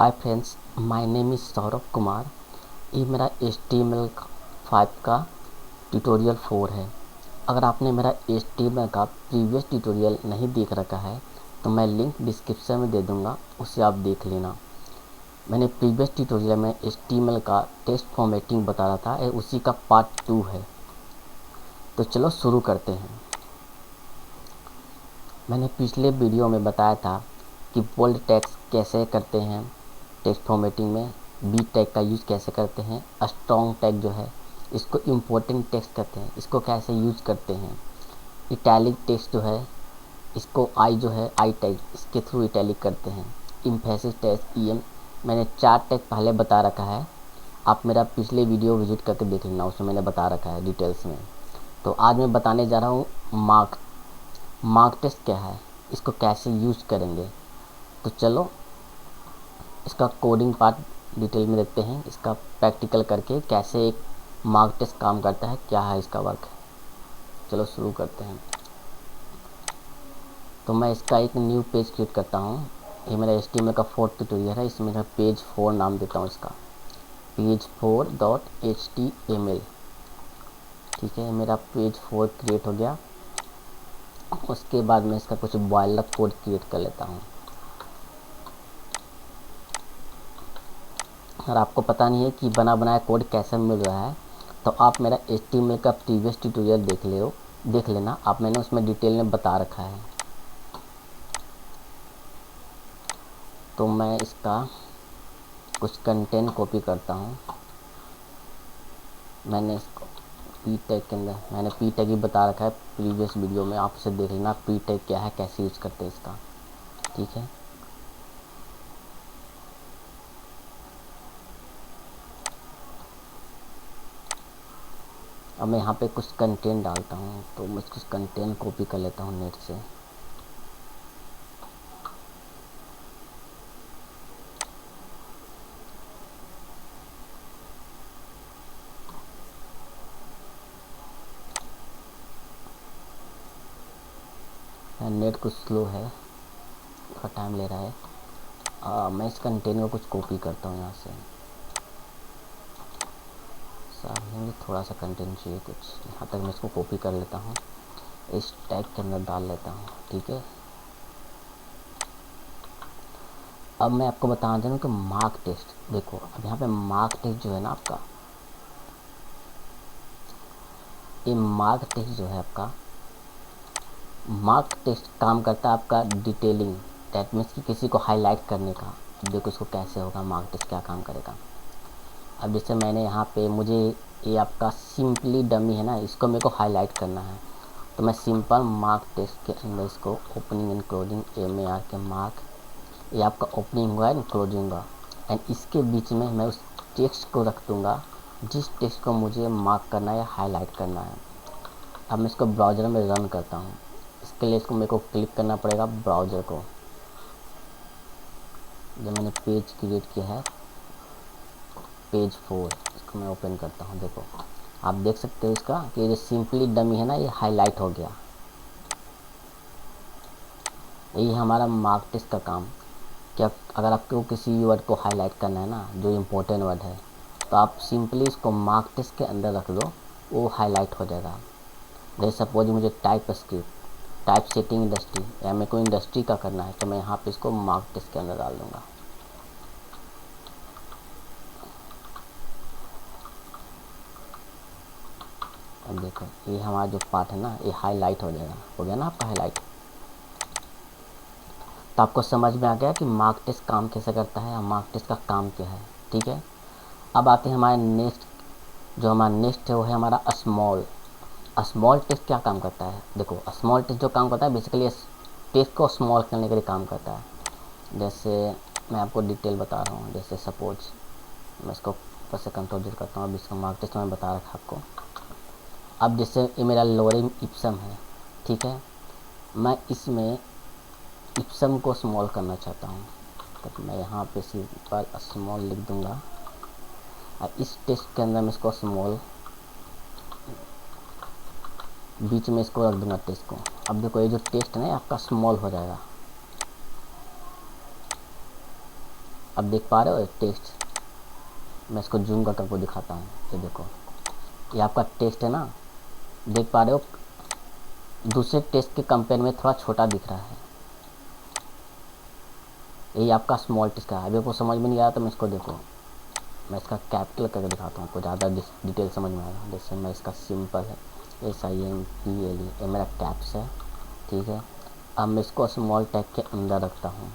Hi friends, my name is Saurabh Kumar. ये मेरा HTML5 का ट्यूटोरियल 4 है। अगर आपने मेरा HTML का प्रीवियस ट्यूटोरियल नहीं देख रखा है तो मैं लिंक डिस्क्रिप्शन में दे दूँगा, उसे आप देख लेना। मैंने प्रीवियस ट्यूटोरियल में HTML का टेक्स्ट फॉर्मेटिंग बता रहा था, उसी का पार्ट 2 है। तो चलो शुरू करते हैं। मैंने पिछले वीडियो में बताया था कि बोल्ड टेक्स्ट कैसे करते हैं टेक्स्ट फॉर्मेटिंग में, बी टैग का यूज़ कैसे करते हैं, स्ट्रॉन्ग टैग जो है इसको इम्पोर्टेंट टेक्स्ट कहते हैं, इसको कैसे यूज़ करते हैं। इटैलिक टेक्स्ट जो है इसको आई टैग इसके थ्रू इटैलिक करते हैं। इम्फेसिस टैग EM मैंने 4 टैग पहले बता रखा है, आप मेरा पिछले वीडियो विजिट करके देख लेना, उसमें मैंने बता रखा है डिटेल्स में। तो आज मैं बताने जा रहा हूँ मार्क टेस्ट क्या है, इसको कैसे यूज़ करेंगे। तो चलो इसका कोडिंग पार्ट डिटेल में देखते हैं, इसका प्रैक्टिकल करके कैसे एक मार्क टेस्ट काम करता है, क्या है इसका वर्क। चलो शुरू करते हैं। तो मैं इसका एक न्यू पेज क्रिएट करता हूँ। ये मेरा HTML का 4th ट्यूटोरियल है, इसमें मैं पेज 4 नाम देता हूँ इसका, पेज 4.html। ठीक है, मेरा पेज 4 क्रिएट हो गया। उसके बाद मैं इसका कुछ बॉयलर कोड क्रिएट कर लेता हूँ। अगर आपको पता नहीं है कि बना बनाया कोड कैसे मिल रहा है तो आप मेरा HTML का प्रीवियस ट्यूटोरियल देख लेना, आप मैंने उसमें डिटेल में बता रखा है। तो मैं इसका कुछ कंटेंट कॉपी करता हूँ। मैंने इसको पी टैग के अंदर मैंने पी टैग ही बता रखा है प्रीवियस वीडियो में, आप उसे देख लेना पी टैग क्या है, कैसे यूज़ करते हैं इसका। ठीक है, अब मैं यहाँ पे कुछ कंटेंट डालता हूँ, तो मैं कुछ कंटेंट कॉपी कर लेता हूँ नेट से। नेट कुछ स्लो है, थोड़ा टाइम ले रहा है। मैं इस कंटेंट को कुछ कॉपी करता हूँ यहाँ से। मुझे थोड़ा सा कंटेंट चाहिए कुछ, यहाँ तक मैं इसको कॉपी कर लेता हूँ, इस टैग के अंदर डाल लेता हूँ। ठीक है, अब मैं आपको बताना चाहूँ कि मार्क टेस्ट देखो, अब यहाँ पे मार्क टेस्ट जो है ना आपका, ये मार्क टेस्ट जो है आपका, मार्क टेस्ट काम करता है आपका डिटेलिंग, दैट मीन्स कि किसी को हाईलाइट करने का। देखो इसको कैसे होगा, मार्क टेस्ट क्या काम करेगा। अब जैसे मैंने यहाँ पे, मुझे ये आपका सिंपली डमी है ना, इसको मेरे को हाईलाइट करना है, तो मैं सिंपल मार्क टेस्ट के अंदर इसको ओपनिंग एंड क्लोजिंग MAR के मार्क, ये आपका ओपनिंग हुआ एंड क्लोजिंग हुआ, एंड इसके बीच में मैं उस टेक्स्ट को रख दूँगा जिस टेक्स्ट को मुझे मार्क करना है या हाईलाइट करना है। अब मैं इसको ब्राउज़र में रन करता हूँ, इसके लिए इसको मेरे को क्लिक करना पड़ेगा ब्राउज़र को। जो मैंने पेज क्रिएट किया है पेज 4, इसको मैं ओपन करता हूँ। देखो आप देख सकते हो इसका कि जो सिंपली डमी है ना, ये हाईलाइट हो गया। यही हमारा मार्क टेस्ट का काम। क्या अगर आपको किसी वर्ड को हाईलाइट करना है ना, जो इम्पोर्टेंट वर्ड है, तो आप सिंपली इसको मार्क टेस्ट के अंदर रख दो, वो हाईलाइट हो जाएगा। जैसे सपोज मुझे टाइप सेटिंग इंडस्ट्री या मेरे को इंडस्ट्री का करना है, तो मैं यहाँ पे इसको मार्क टेस्ट के अंदर डाल दूँगा। अब देखो ये हमारा जो पार्ट है ना, ये हाईलाइट हो जाएगा, हो गया ना आपका हाईलाइट। तो आपको समझ में आ गया कि मार्क टेस्ट काम कैसे करता है, मार्क टेस्ट का काम क्या है। ठीक है, अब आते हैं हमारे नेक्स्ट, जो हमारा नेक्स्ट है वो है हमारा स्मॉल टेस्ट। क्या काम करता है, देखो स्मॉल टेस्ट जो काम करता है बेसिकली टेस्ट को स्मॉल करने के लिए काम करता है। जैसे मैं आपको डिटेल बता रहा हूँ, जैसे सपोज मैं इसको ऊपर से कंट्रोल करता हूँ। अब इसका मार्क टेस्ट मैंने बता रखा आपको। अब जैसे ये मेरा लोअरिंग इप्सम है, ठीक है, मैं इसमें इप्सम को स्मॉल करना चाहता हूँ, तो मैं यहाँ पे सिंपल स्मॉल लिख दूँगा। और इस टेस्ट के अंदर मैं इसको स्मॉल बीच में इसको रख दूँगा टेस्ट को। अब देखो ये जो टेस्ट है ना आपका स्मॉल हो जाएगा। अब देख पा रहे हो टेक्स्ट, मैं इसको जूम करके आपको दिखाता हूँ। ये देखो, ये आपका टेक्स्ट है ना, देख पा रहे हो दूसरे टेक्स्ट के कंपेयर में थोड़ा छोटा दिख रहा है। यही आपका स्मॉल टेक्स्ट का है। अभी आपको समझ में नहीं आया तो मैं इसको देखो, मैं इसका कैपिटल करके दिखाता हूँ, आपको ज़्यादा डिटेल समझ में आएगा। जैसे मैं इसका सिंपल है SIMPLE, ये मेरा कैप्स है, ठीक है। अब मैं इसको स्मॉल टैग के अंदर रखता हूँ,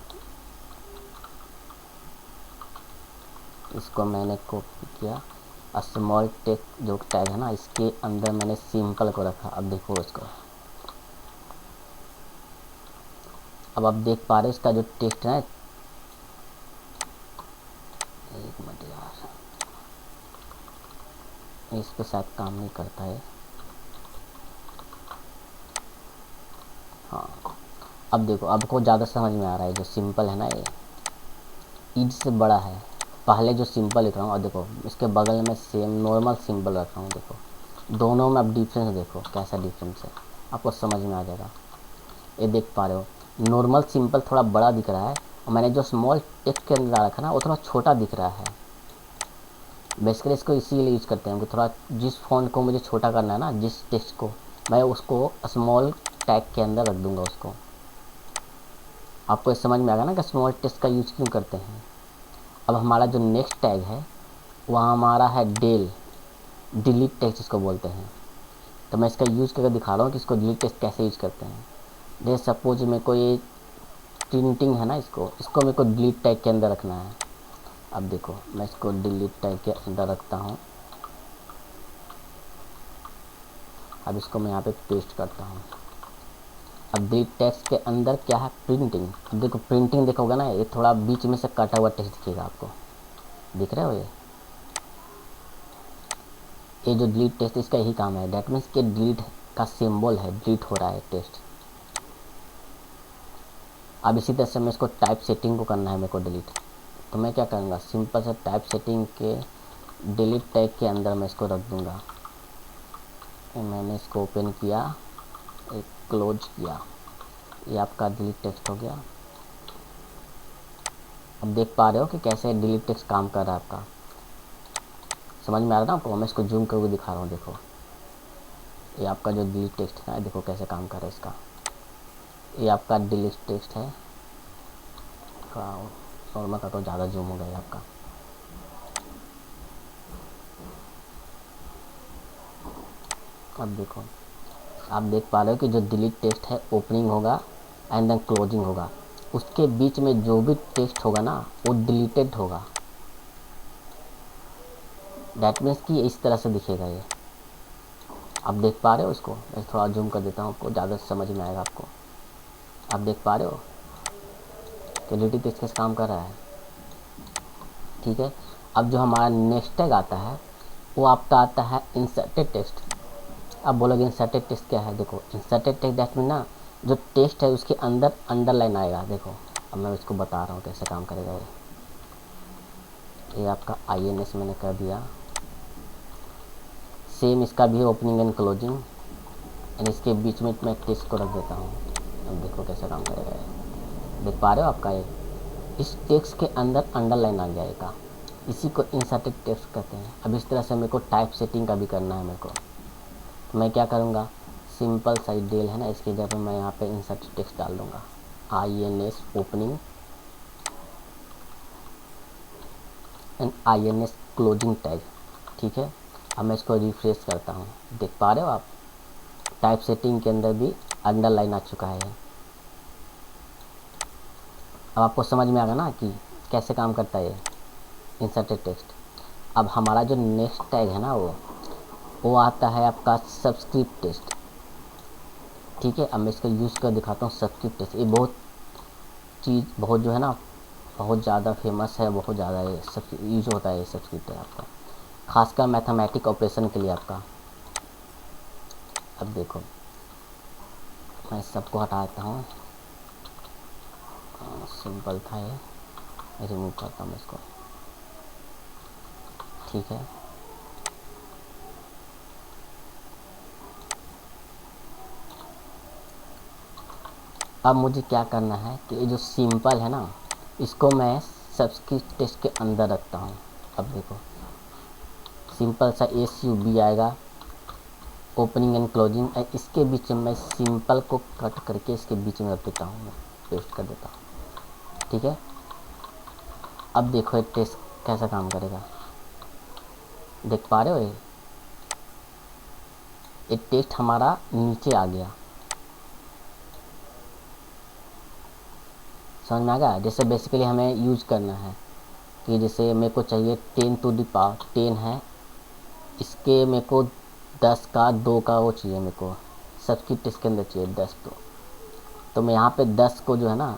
इसको मैंने कॉपी किया, स्मॉल टैग जो टैग है ना इसके अंदर मैंने सिंपल को रखा। अब देखो इसको, अब आप देख पा रहे इसका जो टेक्स्ट है, एक मिनट यार, इस पे शायद काम नहीं करता है। हाँ, अब देखो, अब को ज़्यादा समझ में आ रहा है। जो सिंपल है ना ये ईज से बड़ा है। पहले जो सिंपल लिख रहा हूँ और देखो इसके बगल में सेम नॉर्मल सिंपल रख रहा हूँ। देखो दोनों में अब डिफरेंस देखो कैसा डिफरेंस है, आपको समझ में आ जाएगा। ये देख पा रहे हो नॉर्मल सिंपल थोड़ा बड़ा दिख रहा है और मैंने जो स्मॉल टेक्स्ट के अंदर रखा ना वो थोड़ा छोटा दिख रहा है। बेसिकली इसको इसीलिए यूज़ करते हैं कि थोड़ा जिस फ़ॉन्ट को मुझे छोटा करना है ना, जिस टेक्स्ट को, मैं उसको स्मॉल टैग के अंदर रख दूंगा उसको। आपको ये समझ में आएगा ना कि स्मॉल टेक्स्ट का यूज़ क्यों करते हैं। अब हमारा जो नेक्स्ट टैग है वहाँ हमारा है डिलीट टेक्स्ट इसको बोलते हैं। तो मैं इसका यूज़ करके दिखा रहा हूँ कि इसको डिलीट टेक्स्ट कैसे यूज़ करते हैं। जैसे सपोज मेरे को ये प्रिंटिंग है ना, इसको मेरे को डिलीट टैग के अंदर रखना है। अब देखो मैं इसको डिलीट टैग के अंदर रखता हूँ। अब इसको मैं यहाँ पे पेस्ट करता हूँ। अब डिलीट टेक्स्ट के अंदर क्या है, प्रिंटिंग। अब देखो प्रिंटिंग देखोगे ना, ये थोड़ा बीच में से कटा हुआ टेक्स्ट दिखेगा आपको, दिख रहे हो। ये जो डिलीट टेक्स्ट इसका यही काम है, डैट मीन्स के डिलीट का सिंबल है, डिलीट हो रहा है टेक्स्ट। अब इसी तरह से मैं इसको टाइप सेटिंग को करना है मेरे को डिलीट, तो मैं क्या करूँगा, सिंपल से टाइप सेटिंग के डिलीट टैग के अंदर मैं इसको रख दूँगा। मैंने इसको ओपन किया, एक क्लोज किया, ये आपका डिलीट टेक्स्ट हो गया। अब देख पा रहे हो कि कैसे डिलीट टेक्स्ट काम कर रहा है आपका, समझ में आ रहा है ना आपको। मैं इसको जूम करके दिखा रहा हूँ, देखो ये आपका जो डिलीट टेक्स्ट है देखो कैसे काम कर रहा है इसका। ये आपका डिलीट टेक्स्ट है, नॉर्मल का तो ज़्यादा जूम हो गया आपका। अब देखो, आप देख पा रहे हो कि जो डिलीट टेक्स्ट है ओपनिंग होगा एंड देन क्लोजिंग होगा, उसके बीच में जो भी टेक्स्ट होगा ना वो डिलीटेड होगा। डैट मीन्स कि इस तरह से दिखेगा ये। आप देख पा रहे हो इसको, मैं थोड़ा जूम कर देता हूँ आपको, ज़्यादा समझ में आएगा आपको। आप देख पा रहे हो कि डिलीटेड टेक्स्ट कैसे काम कर रहा है, ठीक है। अब जो हमारा नेक्स्ट टैग आता है वो आपका आता है इंसर्टेड टेक्स्ट। अब बोलोगे इंसर्टेड टेक्स्ट क्या है, देखो इंसर्टेड टेक्स्ट दैट मीन ना जो टेक्स्ट है उसके अंदर अंडरलाइन आएगा। देखो अब मैं इसको बता रहा हूँ कैसे काम करेगा ये आपका INS मैंने कर दिया। सेम इसका भी ओपनिंग एंड क्लोजिंग, एंड इसके बीच में मैं टेक्स्ट को रख देता हूँ। अब देखो कैसे काम करेगा ये, देख पा रहे हो आपका ये इस टेक्स्ट के अंदर अंडरलाइन आ जाएगा, इसी को इंसर्टेड टेक्स्ट कहते हैं। अब इस तरह से मेरे को टाइप सेटिंग का भी करना है मेरे को, तो मैं क्या करूँगा, सिंपल सा डेल है ना, इसकी जगह पर मैं यहाँ पे इंसर्टेड टेक्स्ट डाल दूँगा, INS opening and INS closing tag, ठीक है। अब मैं इसको रिफ्रेश करता हूँ, देख पा रहे हो आप टाइप सेटिंग के अंदर भी अंडरलाइन आ चुका है। अब आपको समझ में आ गया ना कि कैसे काम करता है ये इंसर्टेड टेक्स्ट। अब हमारा जो नेक्स्ट टैग है ना वो आता है आपका सब्सक्रिप्ट टेक्स्ट, ठीक है। अब मैं इसका यूज़ कर दिखाता हूँ सब्सक्रिप्ट टेक्स्ट। ये बहुत जो है ना बहुत ज़्यादा फेमस है, बहुत ज़्यादा ये सब यूज होता है ये सब्सक्रिप्ट टेक्स्ट आपका, खासकर मैथमेटिक ऑपरेशन के लिए आपका। अब देखो मैं सबको हटा देता हूँ, सिंपल था ये, रिमूव करता हूँ इसको, ठीक है। अब मुझे क्या करना है कि ये जो सिंपल है ना इसको मैं सबस्क्रिप्ट टेक्स्ट के अंदर रखता हूँ। अब देखो सिंपल सा SUB आएगा, ओपनिंग एंड क्लोजिंग, इसके बीच में मैं सिंपल को कट करके इसके बीच में रख देता हूँ, मैं पेस्ट कर देता हूँ। ठीक है, अब देखो ये टेक्स्ट कैसा काम करेगा, देख पा रहे हो ये टेक्स्ट हमारा नीचे आ गया। समझ में आ गया? जैसे बेसिकली हमें यूज करना है कि जैसे मेरे को चाहिए 10 टू द पावर 10 है, इसके मेरे को 10 का 2 का वो चाहिए, मेरे को सबस्क्रिप्ट इसके अंदर चाहिए 10 तो मैं यहाँ पे 10 को जो है ना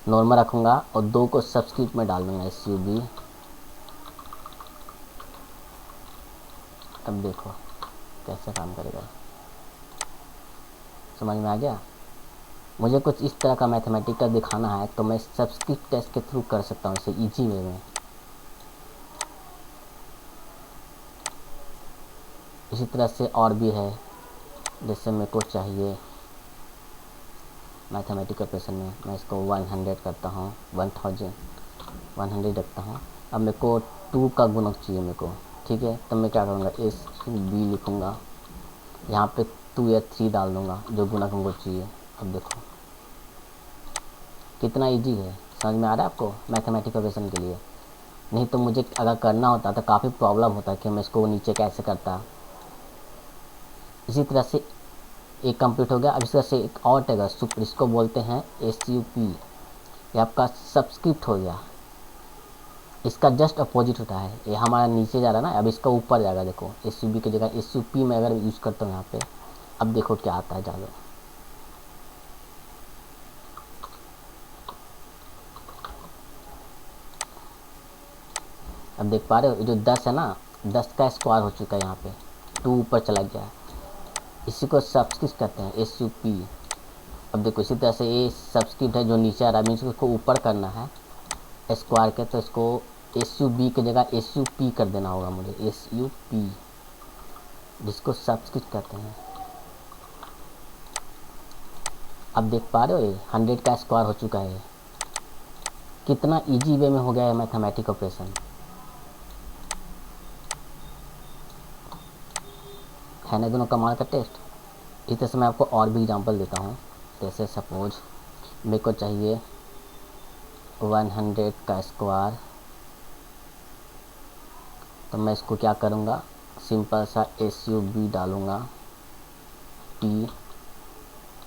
नॉर्मल रखूँगा और 2 को सबस्क्रिप्ट में डाल दूँगा SUB। अब देखो कैसे काम करेगा, समझ में आ गया? मुझे कुछ इस तरह का मैथमेटिकल दिखाना है तो मैं सबस्क्रिप्ट टेक्स्ट के थ्रू कर सकता हूँ इसे ईजी वे में। इसी तरह से और भी है, जैसे मेरे को चाहिए मैथमेटिकल ऑपरेशन में मैं इसको 100 करता हूँ, 1100 रखता हूँ। अब मेरे को 2 का गुणक चाहिए मेरे को, ठीक है, तो मैं क्या करूँगा SUB लिखूँगा, यहाँ पे 2 या 3 डाल दूँगा जो गुणक हमको चाहिए। अब देखो कितना इजी है, समझ में आ रहा है आपको मैथमेटिकल ऑपरेशन के लिए? नहीं तो मुझे अगर करना होता तो काफ़ी प्रॉब्लम होता कि मैं इसको नीचे कैसे करता। इसी तरह से एक कंप्लीट हो गया। अब इसका से एक और टैग है सुपर, इसको बोलते हैं SUP, ये आपका सबस्क्रिप्ट हो गया। इसका जस्ट अपोजिट होता है, ये हमारा नीचे जा रहा है ना, अब इसका ऊपर जाएगा। देखो SUB की जगह SUP में अगर यूज़ करता हूँ यहाँ पे, अब देखो क्या आता है, जाओ अब देख पा रहे हो जो 10 है ना, 10 का स्क्वायर हो चुका है, यहाँ पे 2 ऊपर चला गया, इसी को सबस्क्रिप्ट कहते हैं SUP। अब देखो इसी तरह से ये सबस्क्रिप्ट है जो नीचे आ रहा है, इसको ऊपर करना है स्क्वायर के, तो इसको SUB की जगह SUP कर देना होगा मुझे, SUP जिसको सबस्क्रिप्ट कहते हैं। अब देख पा रहे हो ये 100 का स्क्वायर हो चुका है। कितना इजी वे में हो गया है मैथमेटिकल ऑपरेशन, है ना दोनों कमाल का टेस्ट। इस तरह से मैं आपको और भी एग्जांपल देता हूँ। जैसे सपोज मेरे को चाहिए 100 का स्क्वायर, तो मैं इसको क्या करूँगा, सिंपल सा SUB डालूँगा, T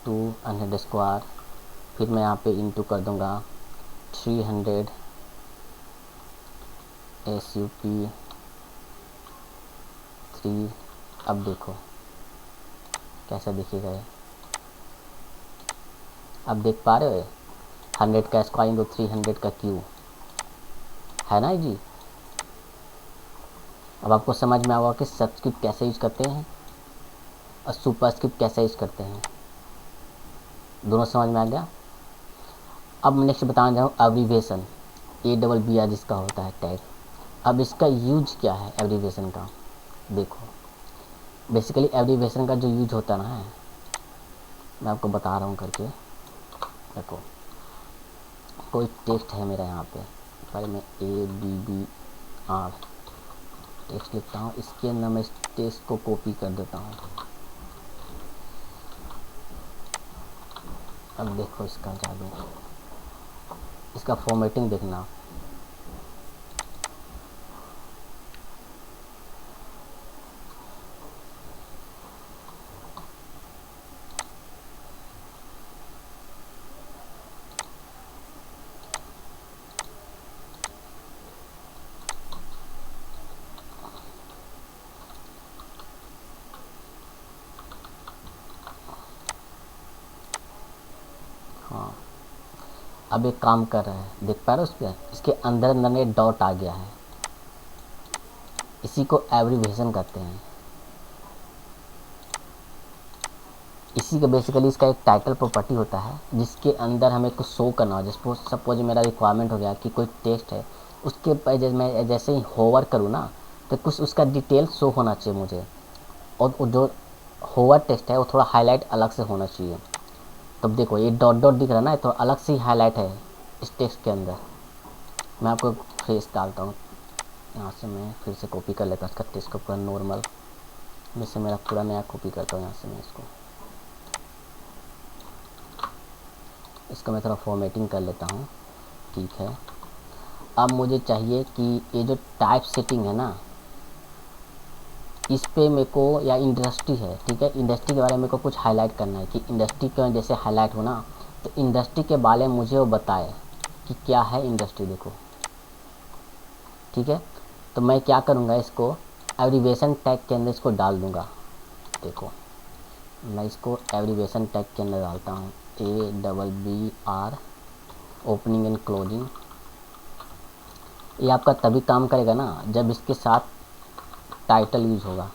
200 स्क्वायर, फिर मैं यहाँ पे इंटू कर दूँगा 300 SUP 3। अब देखो कैसा दिखेगा ये, अब देख पा रहे हो 100 का स्क्वायर इंटू 300 का क्यूब, है ना जी। अब आपको समझ में आएगा कि सबस्क्रिप्ट कैसे यूज करते हैं और सुपरस्क्रिप्ट कैसे यूज करते हैं, दोनों समझ में आ गया। अब नेक्स्ट बताना चाहूँ एब्रीविएशन, ABBR जिसका होता है टैग। अब इसका यूज क्या है एब्रीविएशन का, देखो बेसिकली एब्रीविएशन का जो यूज होता है ना, मैं आपको बता रहा हूँ करके। देखो कोई टेक्स्ट है मेरा यहाँ पे, पहले मैं ABBR टेक्स्ट लिखता हूँ, इसके अंदर मैं इस टेक्स्ट को कॉपी कर देता हूँ। अब देखो इसका जादू, इसका फॉर्मेटिंग देखना। हाँ अब एक काम कर रहा है, देख पा रहे हो उस पर, इसके अंदर अंदर एक डॉट आ गया है, इसी को एब्रीविएशन कहते हैं। इसी का बेसिकली इसका एक टाइटल प्रॉपर्टी होता है जिसके अंदर हमें कुछ शो करना हो। सपोज मेरा रिक्वायरमेंट हो गया कि कोई टेक्स्ट है, उसके मैं जैसे ही होवर करूँ ना, तो कुछ उसका डिटेल शो होना चाहिए मुझे, और जो होवर टेक्स्ट है वो थोड़ा हाईलाइट अलग से होना चाहिए। तब देखो ये डॉट डॉट दिख रहा है ना, तो अलग से ही हाईलाइट है इस टेक्स्ट के अंदर। मैं आपको फ्रेश डालता हूँ। यहाँ से मैं फिर से कॉपी कर लेता हूँ इसका टेक्स्ट को पूरा नॉर्मल, जैसे मेरा पूरा नया कॉपी करता हूँ। यहाँ से मैं इसको मैं थोड़ा फॉर्मेटिंग कर लेता हूँ। ठीक है, अब मुझे चाहिए कि ये जो टाइप सेटिंग है ना, इस पे मेरे को, या इंडस्ट्री है, ठीक है, इंडस्ट्री के बारे में मेरे को कुछ हाईलाइट करना है कि इंडस्ट्री क्यों जैसे हाईलाइट हो ना, तो इंडस्ट्री के बारे में मुझे वो बताए कि क्या है इंडस्ट्री। देखो ठीक है, तो मैं क्या करूँगा, इसको एब्रीविएशन टैग के अंदर इसको डाल दूँगा। देखो मैं इसको एब्रीविएशन टैग के अंदर डालता हूँ, ABBR ओपनिंग एंड क्लोजिंग। ये आपका तभी काम करेगा ना जब इसके साथ टाइटल यूज होगा।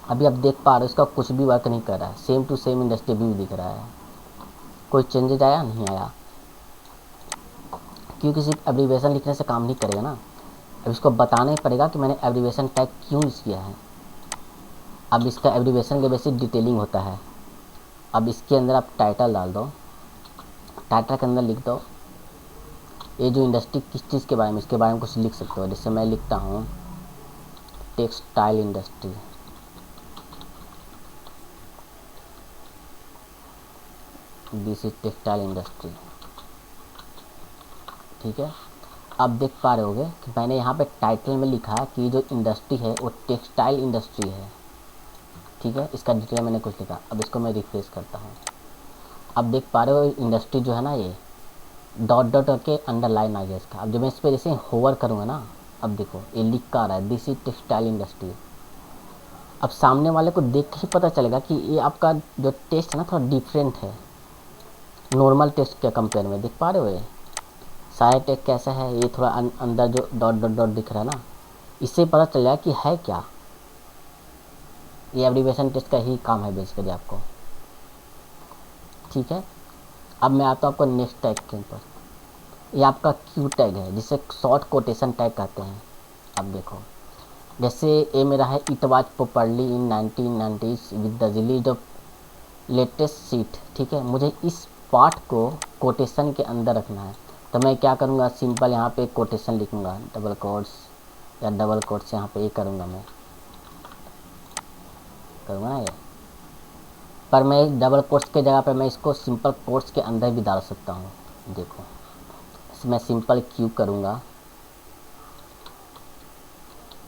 अभी आप देख पा रहे हो इसका कुछ भी वर्क नहीं कर रहा है, same to same industry view दिख रहा है। कोई चेंजेज आया नहीं आया, क्योंकि सिर्फ एब्रीविएशन लिखने से काम नहीं करेगा ना। अब इसको बताना ही पड़ेगा कि मैंने एब्रीविएशन टैग क्यों यूज़ किया है। अब इसका एब्रीविएशन के बेसिक डिटेलिंग होता है। अब इसके अंदर आप टाइटल डाल दो, टाइटल के अंदर लिख दो ये जो इंडस्ट्री किस चीज़ के बारे में, इसके बारे में कुछ लिख सकते हो। जैसे मैं लिखता हूँ textile industry, this is textile industry. ठीक है, अब देख पा रहे होगे कि मैंने यहाँ पे टाइटल में लिखा कि जो इंडस्ट्री है वो टेक्सटाइल इंडस्ट्री है। ठीक है, इसका डिटेल मैंने कुछ लिखा। अब इसको मैं रिफ्रेश करता हूँ। अब देख पा रहे हो इंडस्ट्री जो है ना, ये डॉट डॉट करके अंडरलाइन आ गया इसका। अब जब मैं इस पर जैसे होवर करूँगा ना, अब देखो ये लिख का आ रहा है दिस इज टेक्सटाइल इंडस्ट्री। अब सामने वाले को देख के ही पता चलेगा कि ये आपका जो टेस्ट है ना थोड़ा डिफरेंट है नॉर्मल टेस्ट के कंपेयर में। देख पा रहे हो ये सारे टेक्स्ट कैसा है, ये थोड़ा अंदर जो डॉट डॉट डॉट दिख रहा है ना, इससे पता चल जाएगा कि है क्या। ये एब्रीविएशन टेस्ट का ही काम है बेसिकली आपको। ठीक है, अब मैं आता हूँ आपको नेक्स्ट टैग के ऊपर। ये आपका क्यू टैग है जिसे शॉर्ट कोटेशन टैग कहते हैं। अब देखो जैसे ये मेरा है it was popularly in 1990s with the release of latest seat. ठीक है, मुझे इस पार्ट को कोटेशन के अंदर रखना है, तो मैं क्या करूँगा, सिंपल यहाँ पे कोटेशन लिखूँगा, डबल कोट्स या डबल कोट्स यहाँ पे ये करूँगा, मैं करूँगा ना ये। पर मैं डबल कोट्स के जगह पे मैं इसको सिंपल कोट्स के अंदर भी डाल सकता हूँ। देखो मैं सिंपल क्यू करूँगा,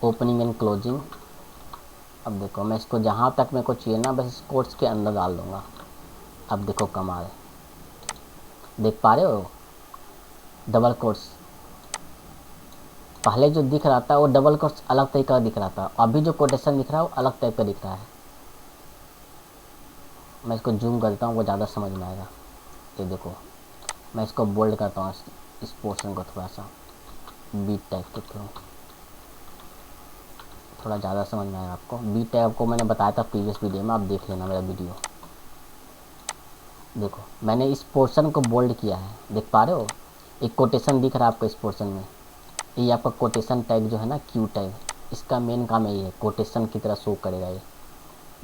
ओपनिंग एंड क्लोजिंग। अब देखो मैं इसको जहाँ तक मेरे को चाहिए ना बस इस कोट्स के अंदर डाल दूँगा। अब देखो कमाल, देख पा रहे हो डबल कोट्स, पहले जो दिख रहा था वो डबल कोट्स अलग तरीके का दिख रहा था, अभी जो कोटेशन दिख रहा है वो अलग टाइप का दिख रहा है। मैं इसको जूम करता हूँ वो ज़्यादा समझ में आएगा। ये देखो मैं इसको बोल्ड करता हूँ इस पोर्शन को थोड़ा सा बीट टैग के थ्रू, थोड़ा ज़्यादा समझ में आएगा आपको। बीट टैग आपको मैंने बताया था प्रीवियस वीडियो में, आप देख लेना मेरा वीडियो। देखो मैंने इस पोर्शन को बोल्ड किया है, देख पा रहे हो एक कोटेशन दिख रहा है आपको इस पोर्शन में। ये आपका कोटेशन टैग जो है ना क्यू टैग, इसका मेन काम यही है, कोटेशन की तरह शो करेगा ये।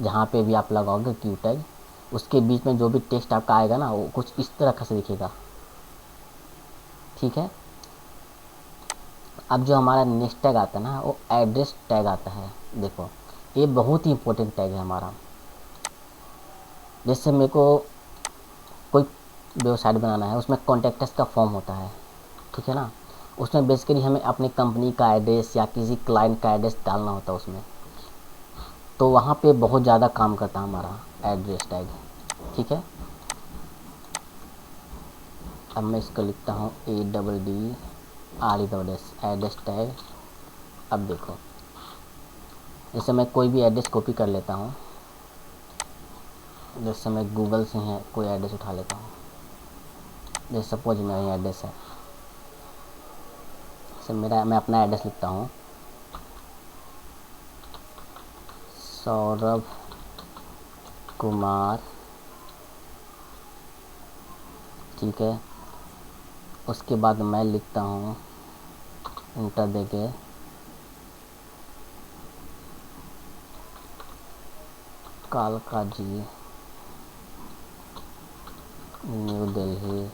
जहाँ पे भी आप लगाओगे क्यू टैग उसके बीच में जो भी टेक्स्ट आपका आएगा ना वो कुछ इस तरह से दिखेगा। ठीक है, अब जो हमारा नेक्स्ट टैग आता है ना वो एड्रेस टैग आता है। देखो ये बहुत ही इंपॉर्टेंट टैग है हमारा। जैसे मेरे को कोई वेबसाइट बनाना है, उसमें कॉन्टैक्टस का फॉर्म होता है, ठीक है ना, उसमें बेसिकली हमें अपनी कंपनी का एड्रेस या किसी क्लाइंट का एड्रेस डालना होता है उसमें, तो वहाँ पे बहुत ज़्यादा काम करता है हमारा एड्रेस टैग। ठीक है, अब मैं इसको लिखता हूँ ADDRES एड्रेस टैग। अब देखो जैसे मैं कोई भी एड्रेस कॉपी कर लेता हूँ, जैसे मैं गूगल से है कोई एड्रेस उठा लेता हूँ, जैसे सपोज मेरा एड्रेस है, जैसे मैं अपना एड्रेस लिखता हूँ सौरभ कुमार। ठीक है, उसके बाद मैं लिखता हूँ इंटर देके कालका ji new Delhi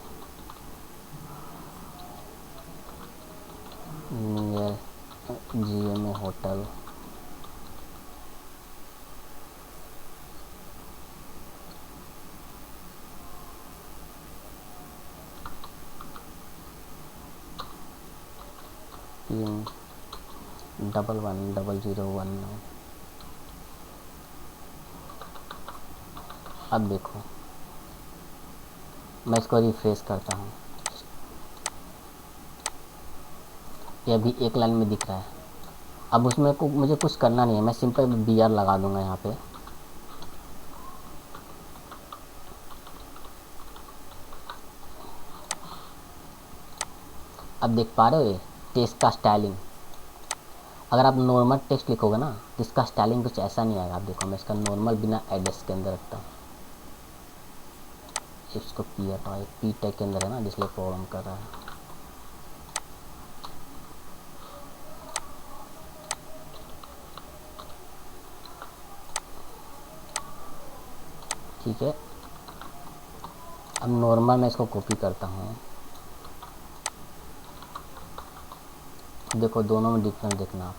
near GMA hotel, pin 110019। अब देखो मैं इसको रिफ्रेश करता हूँ, ये अभी एक लाइन में दिख रहा है। अब उसमें को मुझे कुछ करना नहीं है, मैं सिंपल BR लगा दूंगा यहाँ पे। अब देख पा रहे हो ये टेक्स्ट का स्टाइलिंग। अगर आप नॉर्मल टेक्स्ट लिखोगे ना तो इसका स्टाइलिंग कुछ ऐसा नहीं आएगा। आप देखो मैं इसका नॉर्मल बिना एड्रेस के अंदर रखता हूँ, इसको P हटाओ, P टैग के अंदर है ना जिसलिए प्रॉब्लम कर रहा है। ठीक है, अब नॉर्मल मैं इसको कॉपी करता हूँ। देखो दोनों में डिफरेंस देखना, आप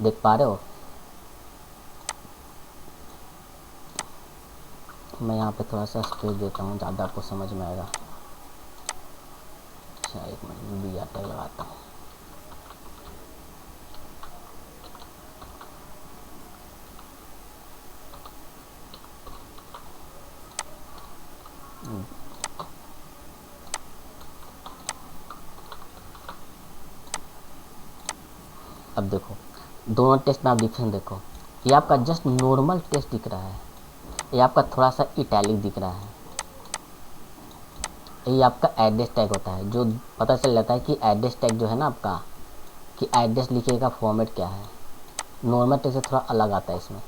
देख पा रहे हो। मैं यहाँ पे थोड़ा सा स्पेस देता हूँ, ज़्यादा आपको समझ में आएगा। अच्छा एक मिनट, BR टैग लगाता हूँ। अब देखो दोनों टेक्स्ट में आप डिफरेंस देखो, ये आपका जस्ट नॉर्मल टेक्स्ट दिख रहा है, ये आपका थोड़ा सा इटैलिक दिख रहा है। ये आपका एड्रेस टैग होता है, जो पता चल जाता है कि एड्रेस टैग जो है ना आपका, कि एड्रेस लिखने का फॉर्मेट क्या है। नॉर्मल टेक्स्ट से थोड़ा अलग आता है इसमें,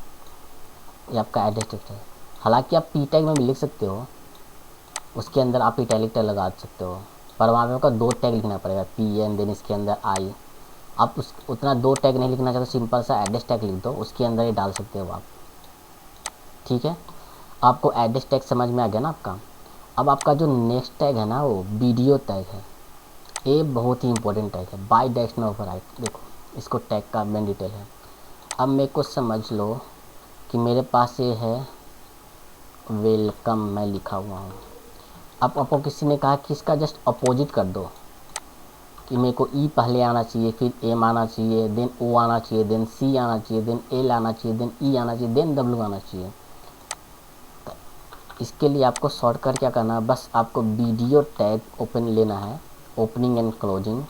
ये आपका एड्रेस टेक्स्ट है। हालांकि आप P टैग में भी लिख सकते हो, उसके अंदर आप इटैलिक टैग लगा सकते हो, पर वहाँ पे आपका 2 टैग लिखना पड़ेगा, PN देन इसके अंदर I। आप उस उतना 2 टैग नहीं लिखना चाहते, सिंपल सा एड्रेस टैग लिख दो, उसके अंदर ही डाल सकते हो आप। ठीक है, आपको एड्रेस टैग समझ में आ गया ना आपका। अब आपका जो नेक्स्ट टैग है ना वो वीडियो टैग है, ये बहुत ही इंपॉर्टेंट टैग है, बाई डायरेक्शनल ओवरराइड। देखो इसको टैग का मेन डिटेल है। अब मेरे को समझ लो कि मेरे पास ये है वेलकम, मैं लिखा हुआ हूँ। अब आपको किसी ने कहा कि इसका जस्ट अपोजिट कर दो, कि मेरे को E पहले आना चाहिए, फिर M आना चाहिए, देन O आना चाहिए, देन C आना चाहिए, देन L आना चाहिए, देन E आना चाहिए, देन W आना चाहिए। इसके लिए आपको शॉर्टकट क्या करना है, बस आपको वीडियो टैग ओपन लेना है, ओपनिंग एंड क्लोजिंग,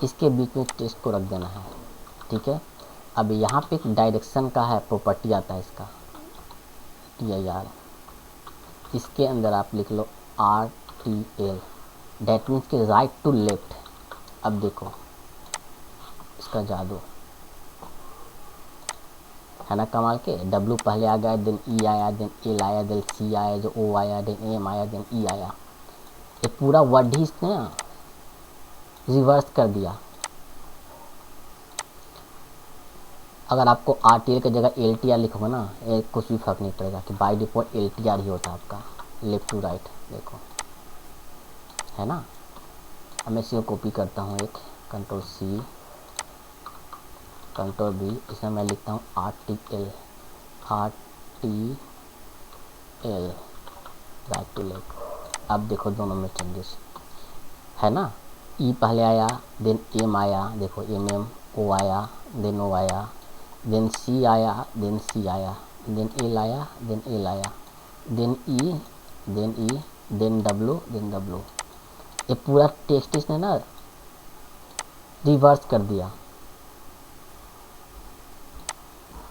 इसके बीच में टेक्स्ट को रख देना है। ठीक है, अब यहाँ पे एक डायरेक्शन का है प्रॉपर्टी आता है इसका, TIR, इसके अंदर आप लिख लो RTL, डेट मीन्स के राइट टू लेफ्ट। अब देखो इसका जादू है ना कमाल के। W पहले आ गया, देन E आया, देन L आया, देन C आया, जो O आया, देन M आया, देन E आया। ये पूरा वर्ड ही इसने रिवर्स कर दिया। अगर आपको RTL की जगह LTR लिखोगे ना, ये कुछ भी फर्क नहीं पड़ेगा, कि बाय डिफॉल्ट LTR ही होता है आपका, लेफ्ट टू राइट। देखो है ना। अब मैं इसी को कॉपी करता हूँ, एक Ctrl+C Ctrl+V, इसमें मैं लिखता हूँ RTL राइट टू लेफ्ट। अब देखो दोनों में चेंजेस है ना। E पहले आया, देन M आया, देखो MM, O आया, देन O आया, देन C आया, देन C आया, देन L आया, देन L आया, then E, then W, then W। ये पूरा टेक्स्ट इसने ना रिवर्स कर दिया।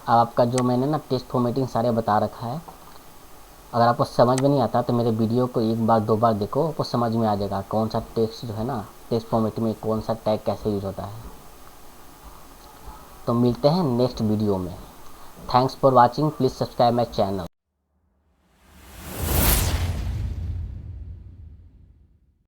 अब आपका जो मैंने ना टेक्स्ट फॉर्मेटिंग सारे बता रखा है, अगर आपको समझ में नहीं आता तो मेरे वीडियो को एक बार 2 बार देखो, आपको समझ में आ जाएगा कौन सा टेक्स्ट जो है ना, टेक्स्ट फॉर्मेटिंग में कौन सा टैग कैसे यूज होता है। तो मिलते हैं नेक्स्ट वीडियो में। Thanks for watching, please subscribe my channel.